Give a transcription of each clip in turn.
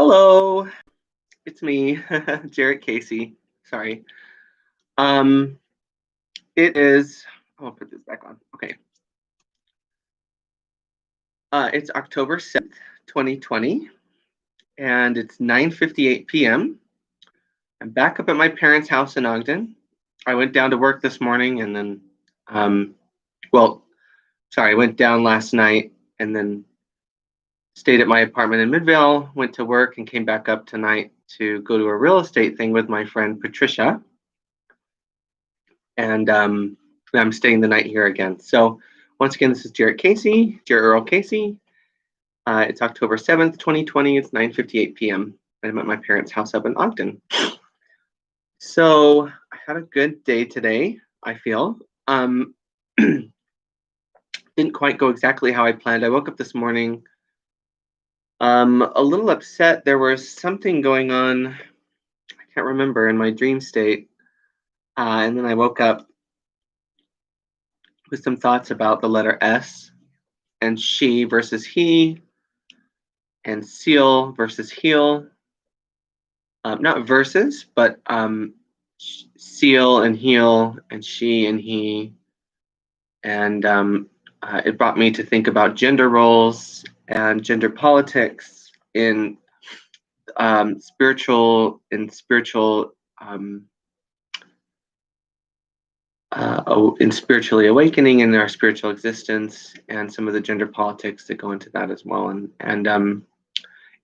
Hello, it's me, Jarrett Casey. Sorry. Um, it is. I'll put this back on. Okay. It's October 7th, 2020, and it's 9:58 p.m. I'm back up at my parents' house in Ogden. I went down to work this morning, and then, um, well, sorry, I went down last night, and then stayed at my apartment in Midvale. Went to work and came back up tonight to go to a real estate thing with my friend Patricia. And I'm staying the night here again. So once again, this is Jarrett Casey, Jarrett Earl Casey. It's October 7th, 2020. It's 9:58 p.m. I'm at my parents' house up in Ogden. So I had a good day today, I feel. Didn't quite go exactly how I planned. I woke up this morning a little upset. There was something going on, I can't remember, in my dream state. And then I woke up with some thoughts about the letter S and she versus he and seal versus heel. Not versus, but seal and heel and she and he. And it brought me to think about gender roles and gender politics in spiritual in spiritually awakening in our spiritual existence, and some of the gender politics that go into that as well. And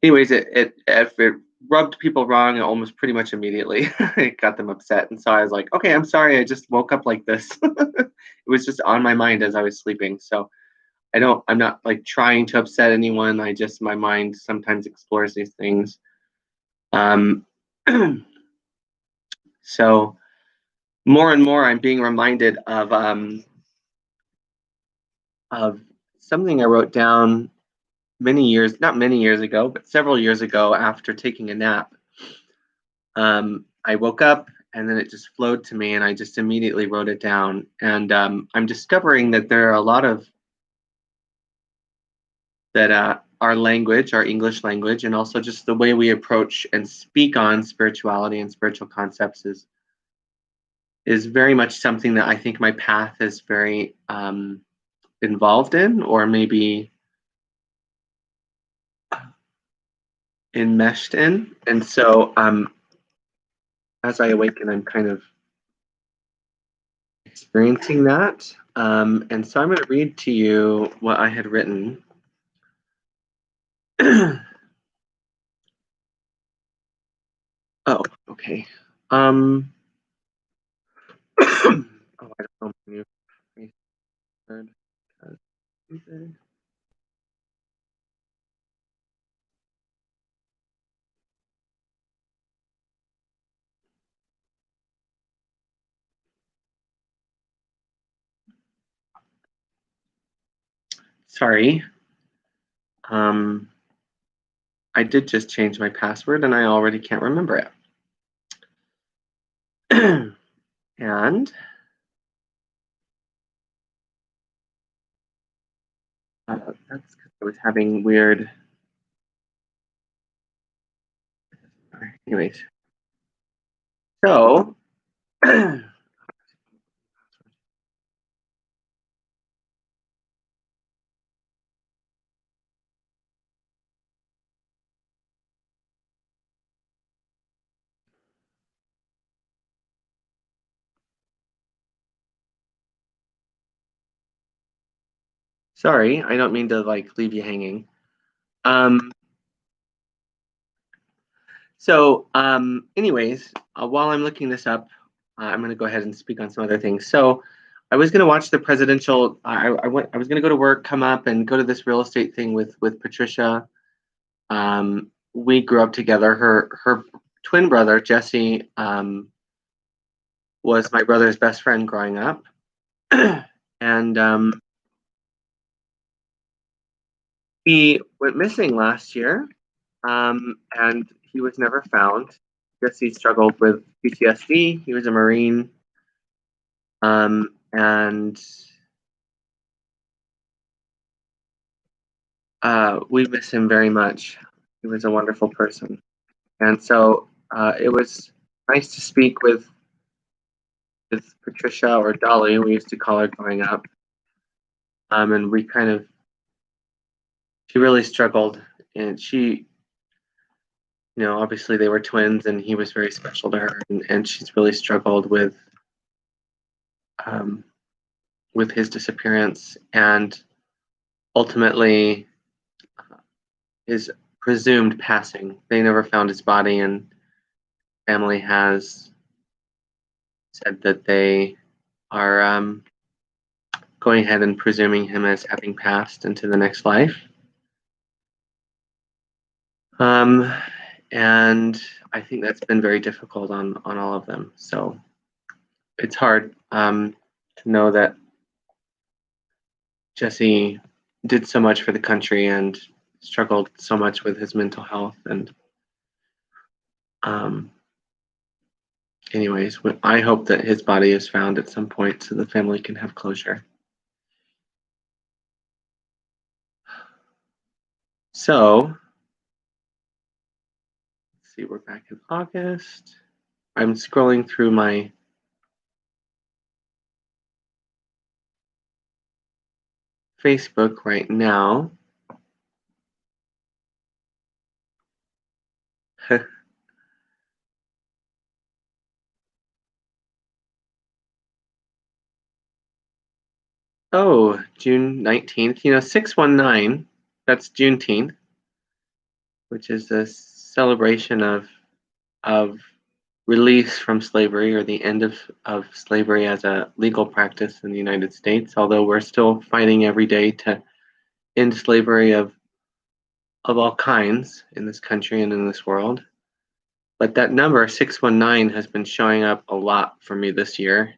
anyways, if it rubbed people wrong almost pretty much immediately. It got them upset, and so I was like, okay, I'm sorry, I just woke up like this. It was just on my mind as I was sleeping. So I'm not like trying to upset anyone. I just, my mind sometimes explores these things. So more and more I'm being reminded of something I wrote down not many years ago, but several years ago after taking a nap. I woke up and then it just flowed to me and I just immediately wrote it down. And I'm discovering that there are a lot of that our language, our English language, and also just the way we approach and speak on spirituality and spiritual concepts is very much something that I think my path is very involved in, or maybe enmeshed in. And so as I awaken, I'm kind of experiencing that. And so I'm going to read to you what I had written. Oh, okay. Oh, I don't know. Sorry. I did just change my password and I already can't remember it. And that's because I was having weird. Anyways, so sorry, I don't mean to like leave you hanging. Anyways, while I'm looking this up, I'm going to go ahead and speak on some other things. So, I was going to watch the presidential. I was going to go to work, come up, and go to this real estate thing with Patricia. We grew up together. Her twin brother Jesse was my brother's best friend growing up, and he went missing last year, and he was never found. Jesse struggled with PTSD. He was a Marine, and we miss him very much. He was a wonderful person. And so it was nice to speak with Patricia, or Dolly, we used to call her growing up. And she really struggled. And she, obviously they were twins and he was very special to her. And she's really struggled with his disappearance and ultimately his presumed passing. They never found his body, and family has said that they are going ahead and presuming him as having passed into the next life. And I think that's been very difficult on all of them. So it's hard to know that Jesse did so much for the country and struggled so much with his mental health. And anyways, I hope that his body is found at some point so the family can have closure. So, let's see, we're back in August. I'm scrolling through my Facebook right now. Oh, June 19th. 619, that's Juneteenth, which is a celebration of release from slavery, or the end of slavery as a legal practice in the United States, although we're still fighting every day to end slavery of all kinds in this country and in this world. But that number 619 has been showing up a lot for me this year.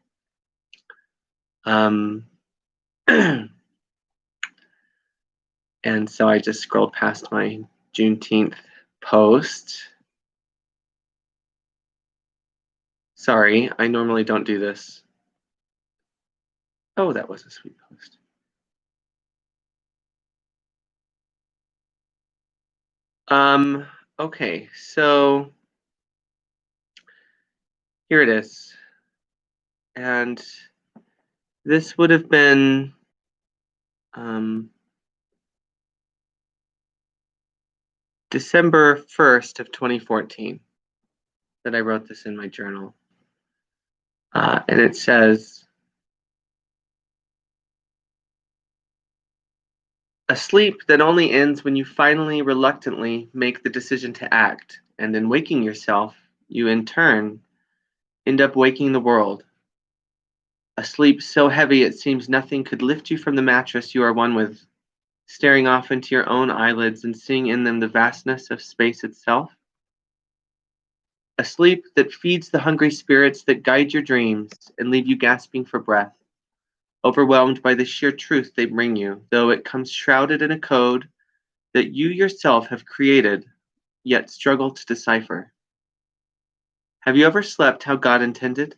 And so I just scrolled past my Juneteenth post. Sorry, I normally don't do this. Oh, that was a sweet post. Okay, so here it is. And this would have been December 1st of 2014 that I wrote this in my journal. And it says, a sleep that only ends when you finally reluctantly make the decision to act, and in waking yourself, you in turn end up waking the world. A sleep so heavy it seems nothing could lift you from the mattress you are one with, staring off into your own eyelids and seeing in them the vastness of space itself. A sleep that feeds the hungry spirits that guide your dreams and leave you gasping for breath, overwhelmed by the sheer truth they bring you, though it comes shrouded in a code that you yourself have created, yet struggle to decipher. Have you ever slept how God intended?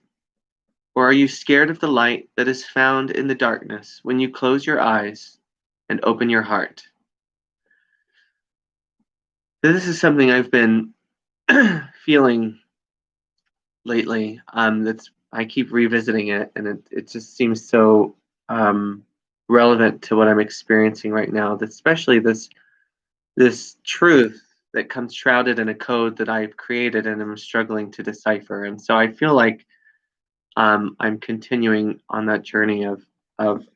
Or are you scared of the light that is found in the darkness when you close your eyes and open your heart? This is something I've been feeling lately. I keep revisiting it, and it just seems so relevant to what I'm experiencing right now. Especially this truth that comes shrouded in a code that I've created and I'm struggling to decipher. And so I feel like I'm continuing on that journey of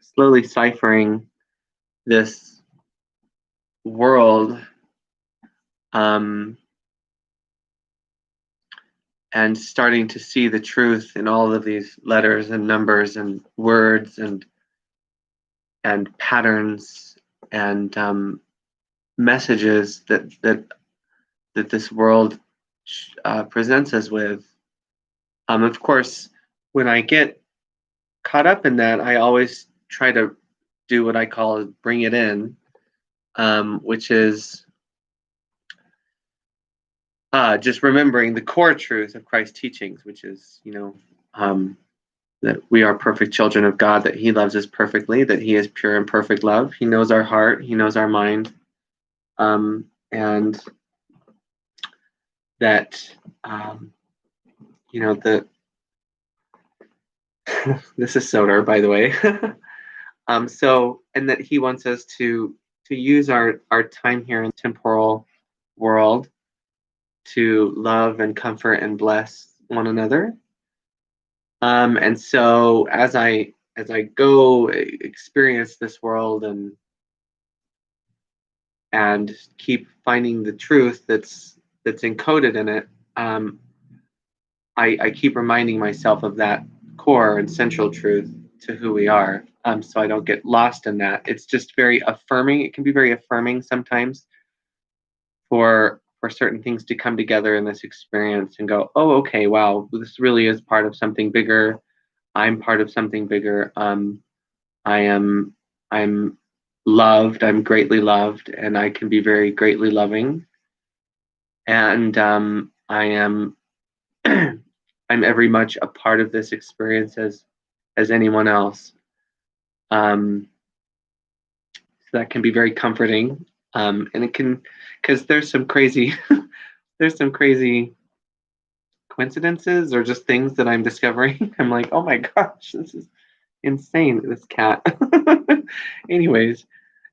slowly ciphering this world, and starting to see the truth in all of these letters and numbers and words and patterns and messages that this world presents us with. Of course, when I get caught up in that, I always try to do what I call bring it in, which is just remembering the core truth of Christ's teachings, which is, that we are perfect children of God, that He loves us perfectly, that He is pure and perfect love. He knows our heart, He knows our mind, and that the this is Soder, by the way. And that he wants us to use our time here in the temporal world to love and comfort and bless one another. And so as I go experience this world and keep finding the truth that's encoded in it, I keep reminding myself of that core and central truth to who we are, so I don't get lost in that. It's just very affirming. It can be very affirming sometimes for certain things to come together in this experience and go, oh, okay, wow, this really is part of something bigger. I'm part of something bigger. I'm loved. I'm greatly loved, and I can be very greatly loving. And I am I'm every much a part of this experience as anyone else. So that can be very comforting, and it can, because there's some crazy there's some crazy coincidences or just things that I'm discovering. I'm like, oh my gosh, this is insane. This cat. Anyways,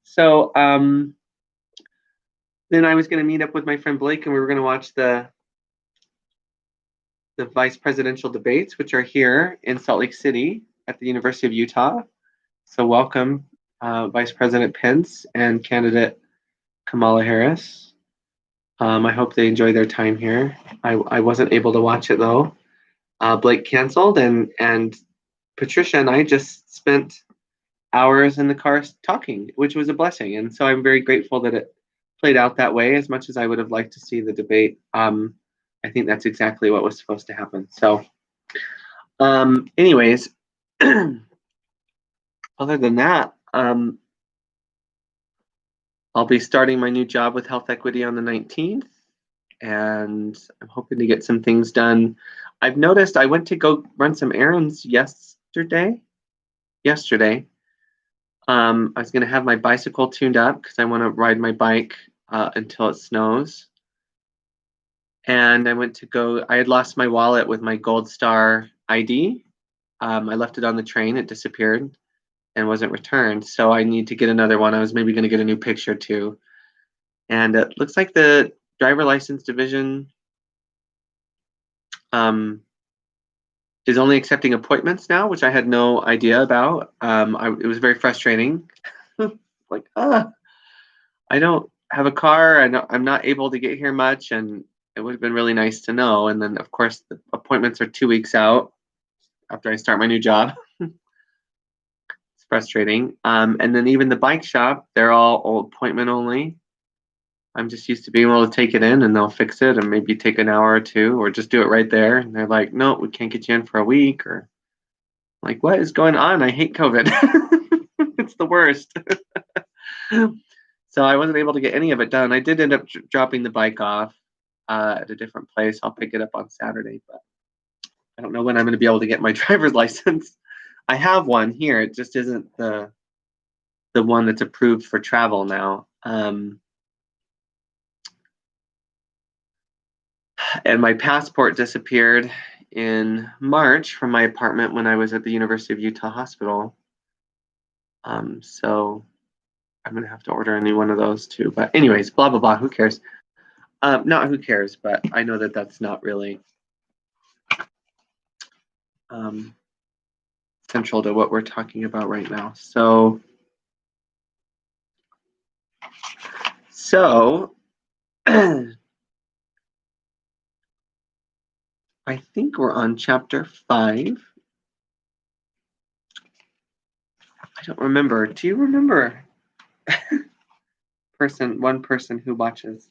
so then I was going to meet up with my friend Blake, and we were going to watch the vice presidential debates, which are here in Salt Lake City at the University of Utah. So welcome, Vice President Pence and candidate Kamala Harris. I hope they enjoy their time here. I wasn't able to watch it though. Blake canceled, and Patricia and I just spent hours in the car talking, which was a blessing. And so I'm very grateful that it played out that way. As much as I would have liked to see the debate, I think that's exactly what was supposed to happen. So, anyways, other than that, I'll be starting my new job with Health Equity on the 19th, and I'm hoping to get some things done. I've noticed I went to go run some errands yesterday. I was going to have my bicycle tuned up because I want to ride my bike until it snows. And I had lost my wallet with my Gold Star ID. I left it on the train. It disappeared and wasn't returned. So I need to get another one. I was maybe going to get a new picture too. And it looks like the driver license division is only accepting appointments now, which I had no idea about. It was very frustrating. Like, I don't have a car. I'm not able to get here much, and it would have been really nice to know. And then, of course, the appointments are 2 weeks out after I start my new job. It's frustrating. And then even the bike shop, they're all appointment only. I'm just used to being able to take it in and they'll fix it and maybe take an hour or two or just do it right there. And they're like, no, we can't get you in for a week. Or like, what is going on? I hate COVID. It's the worst. So I wasn't able to get any of it done. I did end up dropping the bike off at a different place. I'll pick it up on Saturday, but I don't know when I'm going to be able to get my driver's license. I have one here. It just isn't the one that's approved for travel now. And my passport disappeared in March from my apartment when I was at the University of Utah Hospital. So I'm going to have to order a new one of those too. But anyways, blah, blah, blah. Who cares? Not who cares, but I know that that's not really central to what we're talking about right now. So I think we're on chapter 5. I don't remember. Do you remember? One person who watches.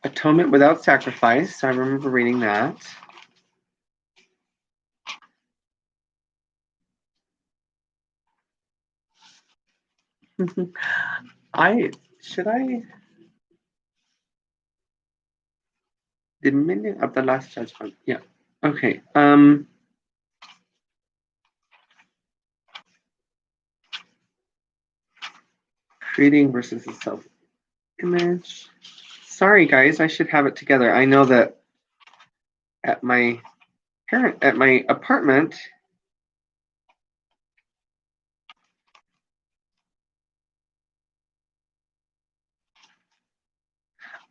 Atonement without sacrifice. I remember reading that. Should I The meaning of the last judgment. Yeah. Okay. Creating versus the self-image. Sorry, guys. I should have it together. I know that at my apartment.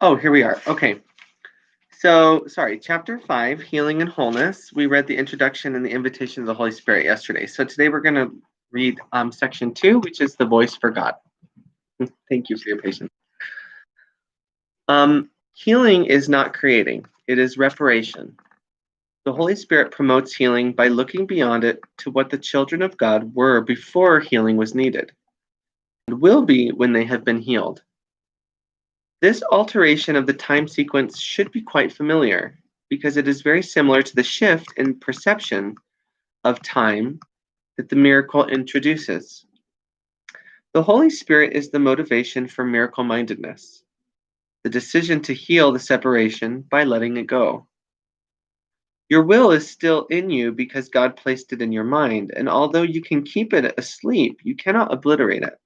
Oh, here we are. Okay. So, sorry, chapter 5, Healing and Wholeness. We read the introduction and the invitation of the Holy Spirit yesterday. So today we're going to read section 2, which is the voice for God. Thank you for your patience. Healing is not creating, it is reparation. The Holy Spirit promotes healing by looking beyond it to what the children of God were before healing was needed, and will be when they have been healed. This alteration of the time sequence should be quite familiar, because it is very similar to the shift in perception of time that the miracle introduces. The Holy Spirit is the motivation for miracle mindedness, the decision to heal the separation by letting it go. Your will is still in you because God placed it in your mind, and although you can keep it asleep, you cannot obliterate it.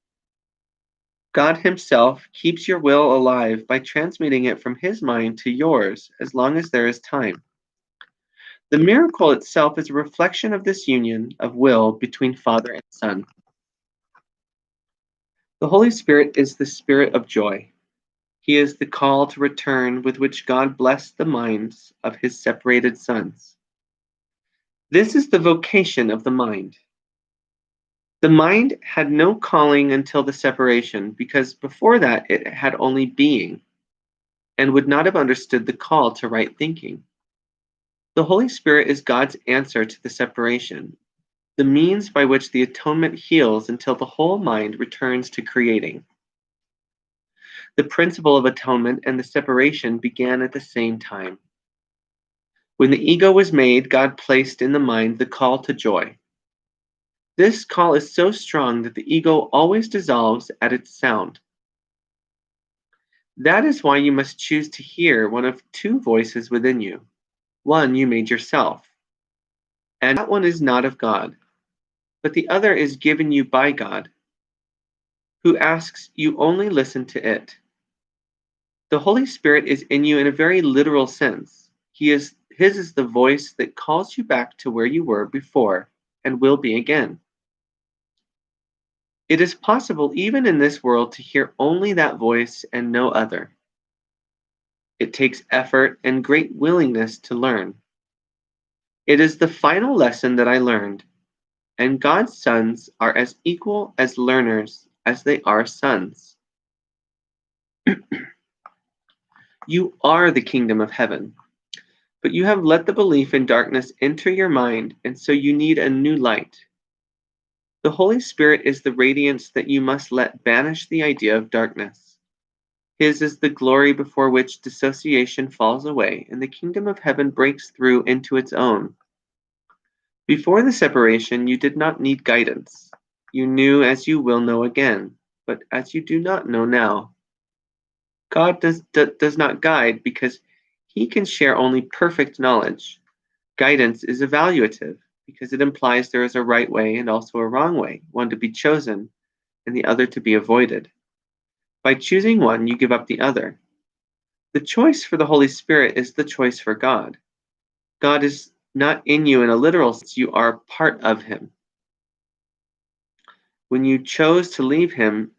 God Himself keeps your will alive by transmitting it from His mind to yours as long as there is time. The miracle itself is a reflection of this union of will between Father and Son. The Holy Spirit is the Spirit of joy. He is the call to return with which God blessed the minds of His separated sons. This is the vocation of the mind. The mind had no calling until the separation, because before that it had only being, and would not have understood the call to right thinking. The Holy Spirit is God's answer to the separation, the means by which the atonement heals until the whole mind returns to creating. The principle of atonement and the separation began at the same time. When the ego was made, God placed in the mind the call to joy. This call is so strong that the ego always dissolves at its sound. That is why you must choose to hear one of two voices within you. One you made yourself, and that one is not of God, but the other is given you by God, who asks you only listen to it. The Holy Spirit is in you in a very literal sense. His is the voice that calls you back to where you were before and will be again. It is possible even in this world to hear only that voice and no other. It takes effort and great willingness to learn. It is the final lesson that I learned, and God's sons are as equal as learners as they are sons. You are the kingdom of heaven, but you have let the belief in darkness enter your mind, and so you need a new light. The Holy Spirit is the radiance that you must let banish the idea of darkness. His is the glory before which dissociation falls away, and the kingdom of heaven breaks through into its own. Before the separation, you did not need guidance. You knew as you will know again, but as you do not know now. God does not guide because He can share only perfect knowledge. Guidance is evaluative because it implies there is a right way and also a wrong way, one to be chosen and the other to be avoided. By choosing one, you give up the other. The choice for the Holy Spirit is the choice for God. God is not in you in a literal sense, you are part of Him. When you chose to leave Him,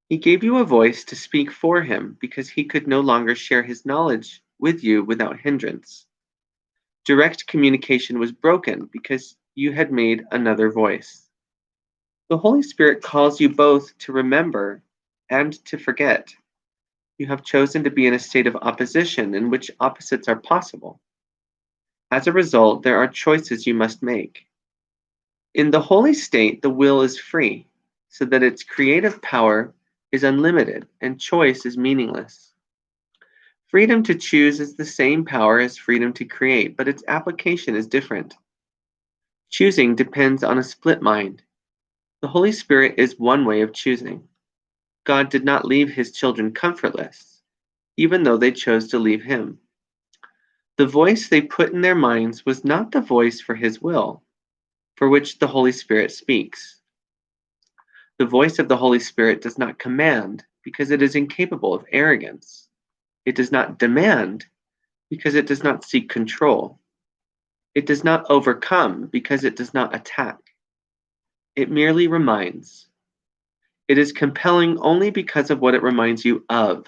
He gave you a voice to speak for Him because He could no longer share His knowledge with you without hindrance. Direct communication was broken because you had made another voice. The Holy Spirit calls you both to remember and to forget. You have chosen to be in a state of opposition in which opposites are possible. As a result, there are choices you must make. In the holy state, the will is free, so that its creative power is unlimited and choice is meaningless. Freedom to choose is the same power as freedom to create, but its application is different. Choosing depends on a split mind. The Holy Spirit is one way of choosing. God did not leave His children comfortless, even though they chose to leave Him. The voice they put in their minds was not the voice for his will, for which the Holy Spirit speaks. The voice of the Holy Spirit does not command, because it is incapable of arrogance. It does not demand, because it does not seek control. It does not overcome, because it does not attack. It merely reminds. It is compelling only because of what it reminds you of.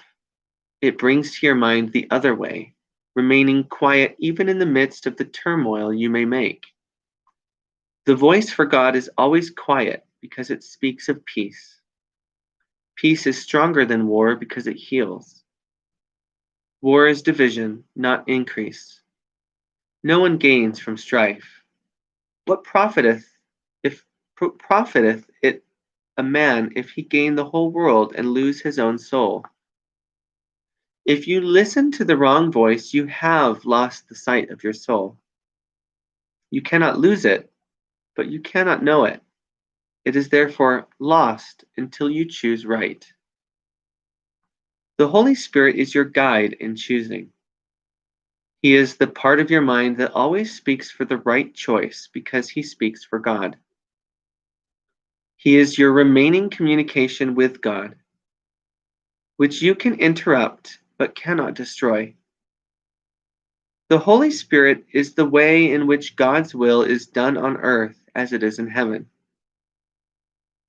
It brings to your mind the other way, remaining quiet even in the midst of the turmoil you may make. The voice for God is always quiet because it speaks of peace. Peace is stronger than war because it heals. War is division, not increase. No one gains from strife. What profiteth it a man if he gain the whole world and lose his own soul? If you listen to the wrong voice, you have lost the sight of your soul. You cannot lose it, but you cannot know it. It is therefore lost until you choose right. The Holy Spirit is your guide in choosing. He is the part of your mind that always speaks for the right choice because he speaks for God. He is your remaining communication with God, which you can interrupt but cannot destroy. The Holy Spirit is the way in which God's will is done on earth as it is in heaven.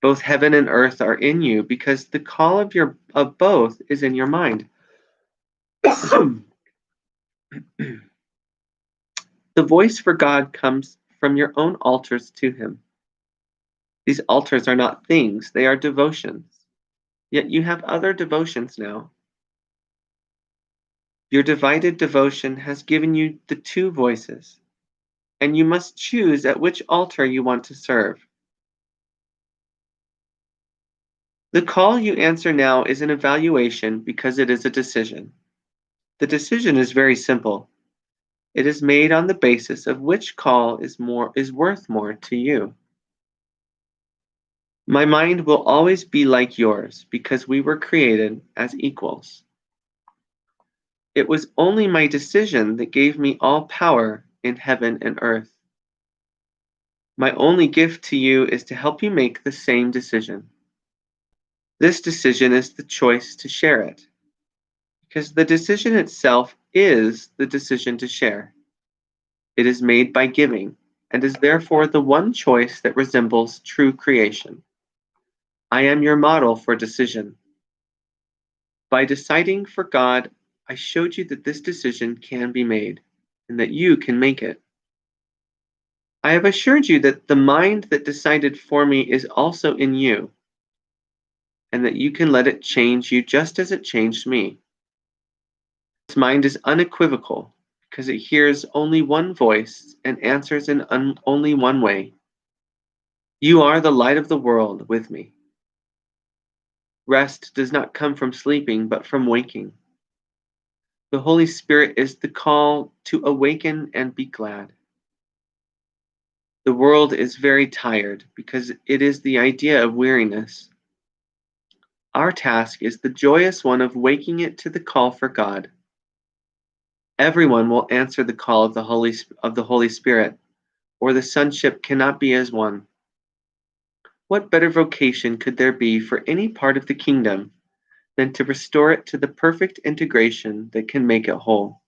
Both heaven and earth are in you because the call of both is in your mind. The voice for God comes from your own altars to him. These altars are not things, they are devotions. Yet you have other devotions now. Your divided devotion has given you the two voices, and you must choose at which altar you want to serve. The call you answer now is an evaluation because it is a decision. The decision is very simple. It is made on the basis of which call is worth more to you. My mind will always be like yours because we were created as equals. It was only my decision that gave me all power in heaven and earth. My only gift to you is to help you make the same decision. This decision is the choice to share it, because the decision itself is the decision to share. It is made by giving, and is therefore the one choice that resembles true creation. I am your model for decision. By deciding for God, I showed you that this decision can be made, and that you can make it. I have assured you that the mind that decided for me is also in you, and that you can let it change you just as it changed me. This mind is unequivocal because it hears only one voice and answers in only one way. You are the light of the world with me. Rest does not come from sleeping, but from waking. The Holy Spirit is the call to awaken and be glad. The world is very tired because it is the idea of weariness. Our task is the joyous one of waking it to the call for God. Everyone will answer the call of the Holy Spirit, or the sonship cannot be as one. What better vocation could there be for any part of the kingdom than to restore it to the perfect integration that can make it whole?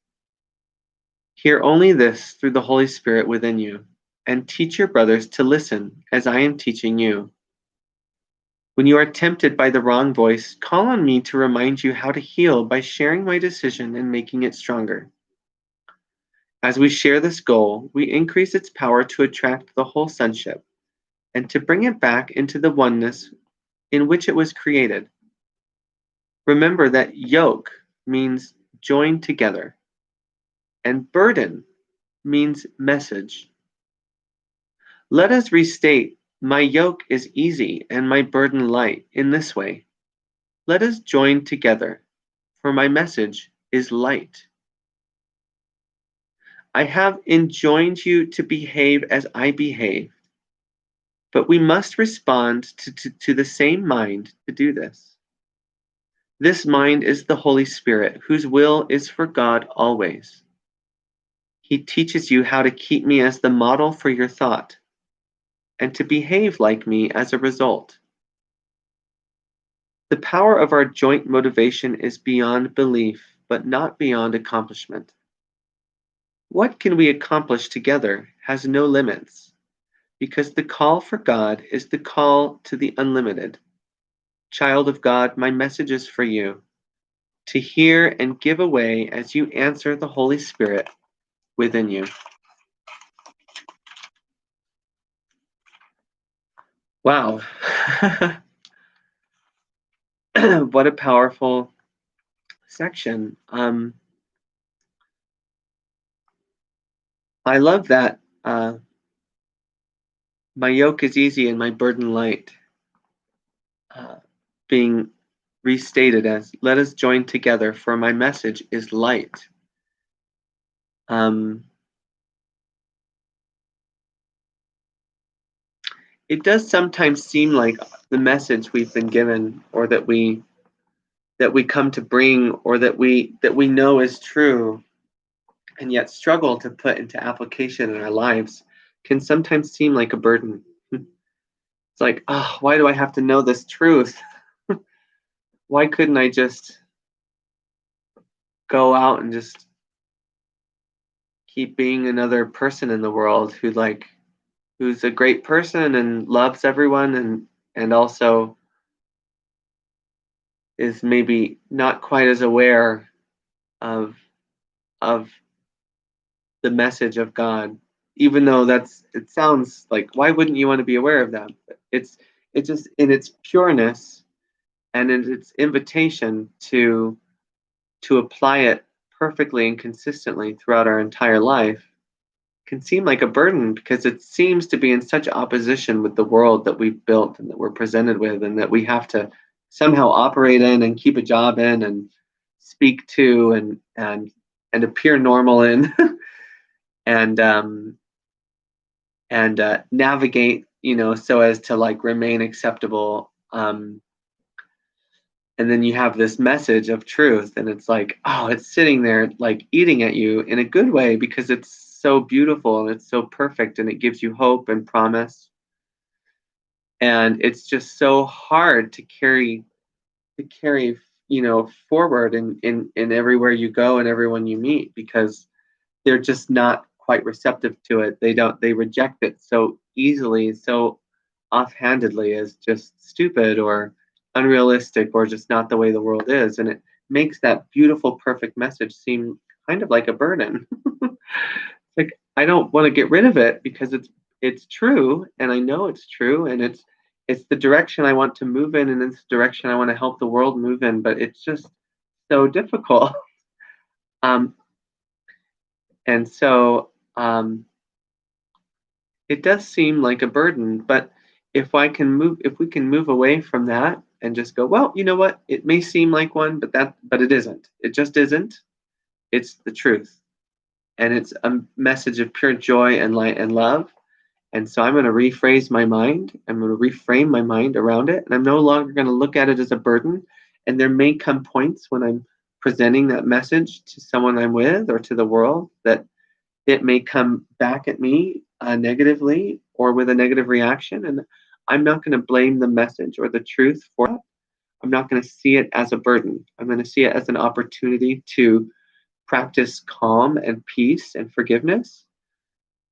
Hear only this through the Holy Spirit within you, and teach your brothers to listen as I am teaching you. When you are tempted by the wrong voice, call on me to remind you how to heal by sharing my decision and making it stronger. As we share this goal, we increase its power to attract the whole sonship and to bring it back into the oneness in which it was created. Remember that yoke means joined together, and burden means message. Let us restate, my yoke is easy and my burden light in this way. Let us join together, for my message is light. I have enjoined you to behave as I behave, but we must respond to the same mind to do this. This mind is the Holy Spirit, whose will is for God always. He teaches you how to keep me as the model for your thought and to behave like me as a result. The power of our joint motivation is beyond belief, but not beyond accomplishment. What can we accomplish together has no limits, because the call for God is the call to the unlimited. Child of God, my message is for you to hear and give away as you answer the Holy Spirit within you. Wow. What a powerful section. I love that. My yoke is easy and my burden light. Being restated as, let us join together, for my message is light. It does sometimes seem like the message we've been given, or that we come to bring, or that we know is true, and yet struggle to put into application in our lives, can sometimes seem like a burden. It's like, oh, why do I have to know this truth? Why couldn't I just go out and just keep being another person in the world who's a great person and loves everyone, and also is maybe not quite as aware of of the message of God, even though it sounds like, why wouldn't you want to be aware of that? It's just in its pureness and in its invitation to apply it perfectly and consistently throughout our entire life can seem like a burden, because it seems to be in such opposition with the world that we've built and that we're presented with, and that we have to somehow operate in and keep a job in and speak to and appear normal in and navigate, so as to remain acceptable. And then you have this message of truth, and it's like, oh, it's sitting there like eating at you in a good way, because it's so beautiful and it's so perfect, and it gives you hope and promise. And it's just so hard to carry forward in everywhere you go and everyone you meet, because they're just not quite receptive to it. They reject it so easily, so offhandedly, as just stupid or unrealistic, or just not the way the world is. And it makes that beautiful, perfect message seem kind of like a burden. Like, I don't want to get rid of it, because it's true, and I know it's true, and it's the direction I want to move in, and it's the direction I want to help the world move in, but it's just so difficult. um, and so it does seem like a burden, but if we can move away from that and just go, well, you know what? It may seem like one, but it isn't. It just isn't. It's the truth. And it's a message of pure joy and light and love. And so I'm going to rephrase my mind. I'm going to reframe my mind around it. And I'm no longer going to look at it as a burden. And there may come points when I'm presenting that message to someone I'm with or to the world that it may come back at me negatively or with a negative reaction. And I'm not going to blame the message or the truth for it. I'm not going to see it as a burden. I'm going to see it as an opportunity to practice calm and peace and forgiveness.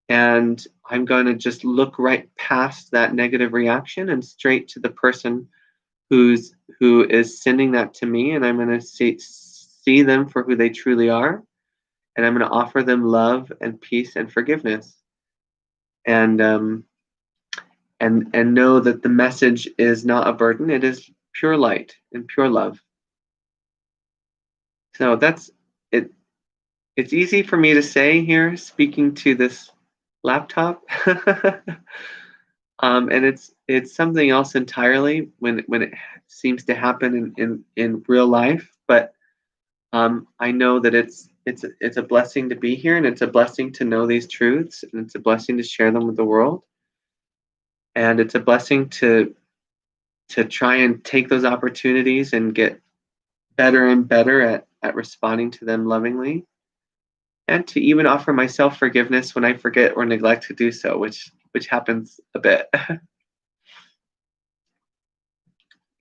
And I'm going to just look right past that negative reaction and straight to the person who is sending that to me. And I'm going to see them for who they truly are. And I'm going to offer them love and peace and forgiveness. And know that the message is not a burden. It is pure light and pure love. So that's it. It's easy for me to say here, speaking to this laptop, and it's something else entirely when it seems to happen in real life. But I know that it's a blessing to be here, and it's a blessing to know these truths, and it's a blessing to share them with the world, and it's a blessing to try and take those opportunities and get better and better at responding to them lovingly. and to even offer myself forgiveness when I forget or neglect to do so, which happens a bit.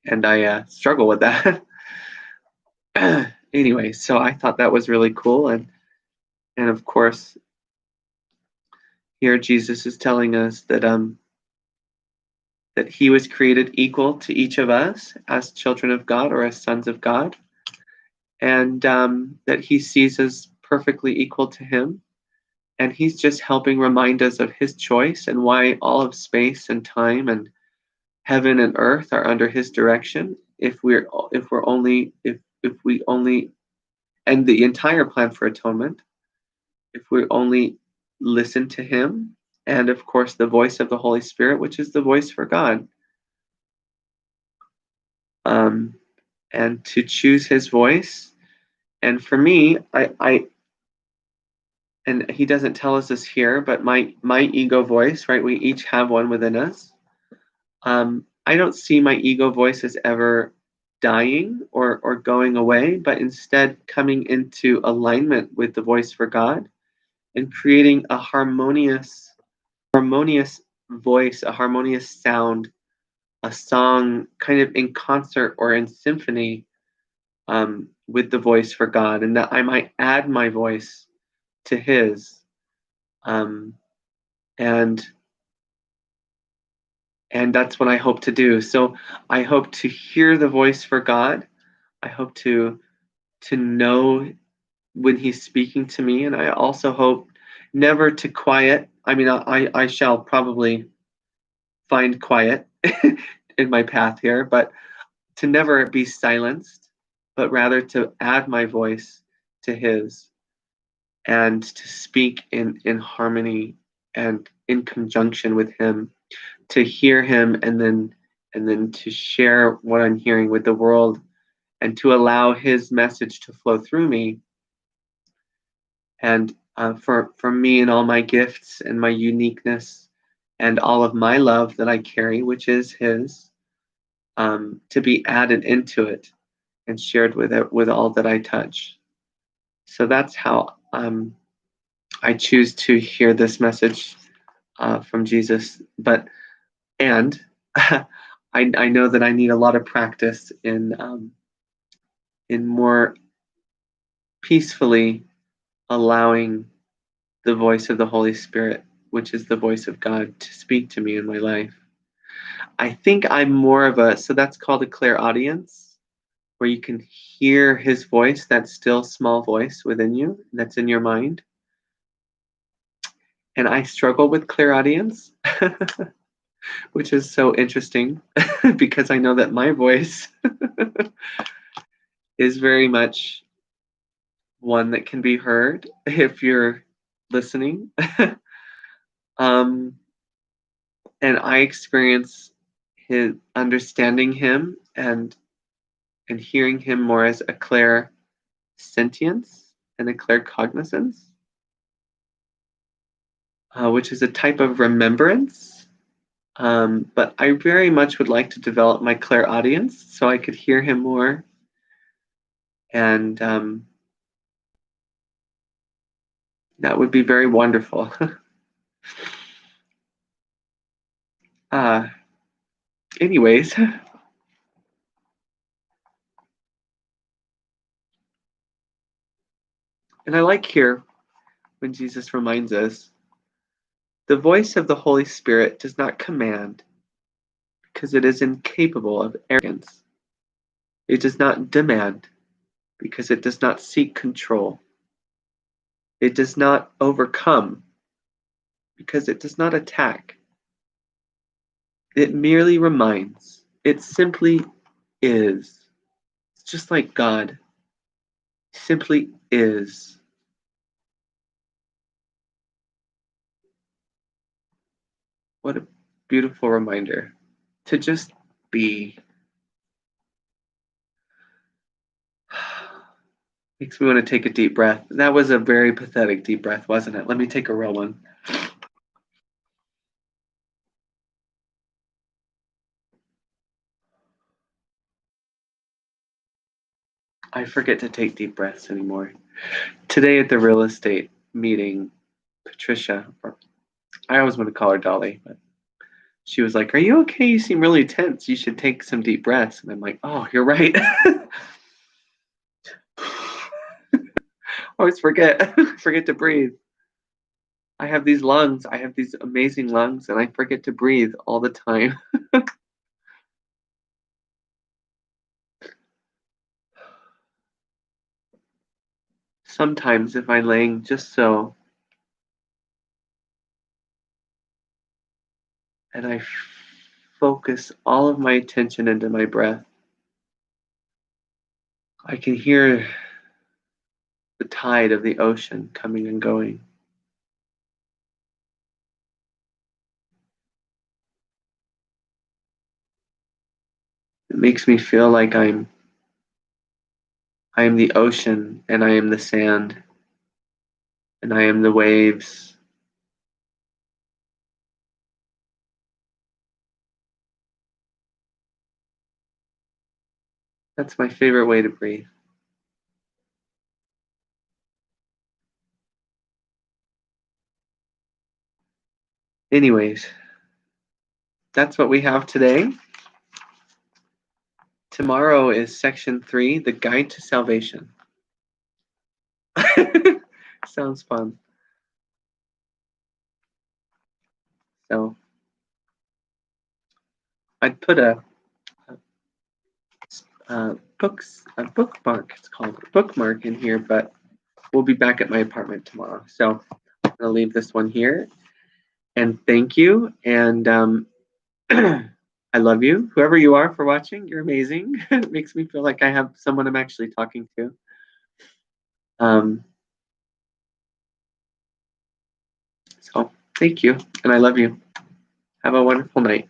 And I struggle with that. Anyway, so I thought that was really cool, and of course, here Jesus is telling us that he was created equal to each of us as children of God or as sons of God, and that he sees us perfectly equal to him. And he's just helping remind us of his choice and why all of space and time and heaven and earth are under his direction. If we only and the entire plan for atonement, if we only listen to him, and of course the voice of the Holy Spirit, which is the voice for God, um, and to choose his voice. And for me, I and he doesn't tell us this here, but my ego voice, right? We each have one within us. I don't see my ego voice as ever dying or going away, but instead coming into alignment with the voice for God and creating a harmonious voice, a harmonious sound, a song kind of in concert or in symphony with the voice for God, and that I might add my voice to his. Um, and and that's what I hope to do. So I hope to hear the voice for God. I hope to know when he's speaking to me, and I also hope never to quiet. I mean, I shall probably find quiet in my path here, but to never be silenced, but rather to add my voice to his and to speak in harmony and in conjunction with him, to hear him and then to share what I'm hearing with the world and to allow his message to flow through me. And for me and all my gifts and my uniqueness and all of my love that I carry, which is his, to be added into it and shared with all that I touch. So that's how I choose to hear this message from Jesus. And I know that I need a lot of practice in more peacefully allowing the voice of the Holy Spirit, which is the voice of God, to speak to me in my life. I think I'm more of so that's called a clairaudience, where you can hear his voice, that still small voice within you that's in your mind. And I struggle with clairaudience, which is so interesting because I know that my voice is very much one that can be heard if you're listening. um, and I experience his understanding him and hearing him more as a clair sentience and a clair cognizance, which is a type of remembrance. But I very much would like to develop my clairaudience so I could hear him more. And that would be very wonderful. uh, anyways, and I like here when Jesus reminds us the voice of the Holy Spirit does not command because it is incapable of arrogance. It does not demand because it does not seek control. It does not overcome because it does not attack. It merely reminds. It simply is. It's just like God simply is. What a beautiful reminder to just be. Makes me want to take a deep breath. That was a very pathetic deep breath, wasn't it? Let me take a real one. I forget to take deep breaths anymore. Today at the real estate meeting, Patricia, or I always want to call her Dolly, but she was like, "Are you okay? You seem really tense. You should take some deep breaths." And I'm like, "Oh, you're right." Always forget forget to breathe. I have these lungs. I have these amazing lungs, and I forget to breathe all the time. Sometimes, if I'm laying just so, and I focus all of my attention into my breath, I can hear the tide of the ocean coming and going. It makes me feel like I am the ocean and I am the sand and I am the waves. That's my favorite way to breathe. Anyways, that's what we have today. Tomorrow is section 3, the guide to salvation. Sounds fun. So I'd put a bookmark. It's called a bookmark in here, but we'll be back at my apartment tomorrow. So I'm gonna leave this one here. And thank you. And I love you, whoever you are, for watching. You're amazing. It makes me feel like I have someone I'm actually talking to. Um, so thank you, and I love you. Have a wonderful night.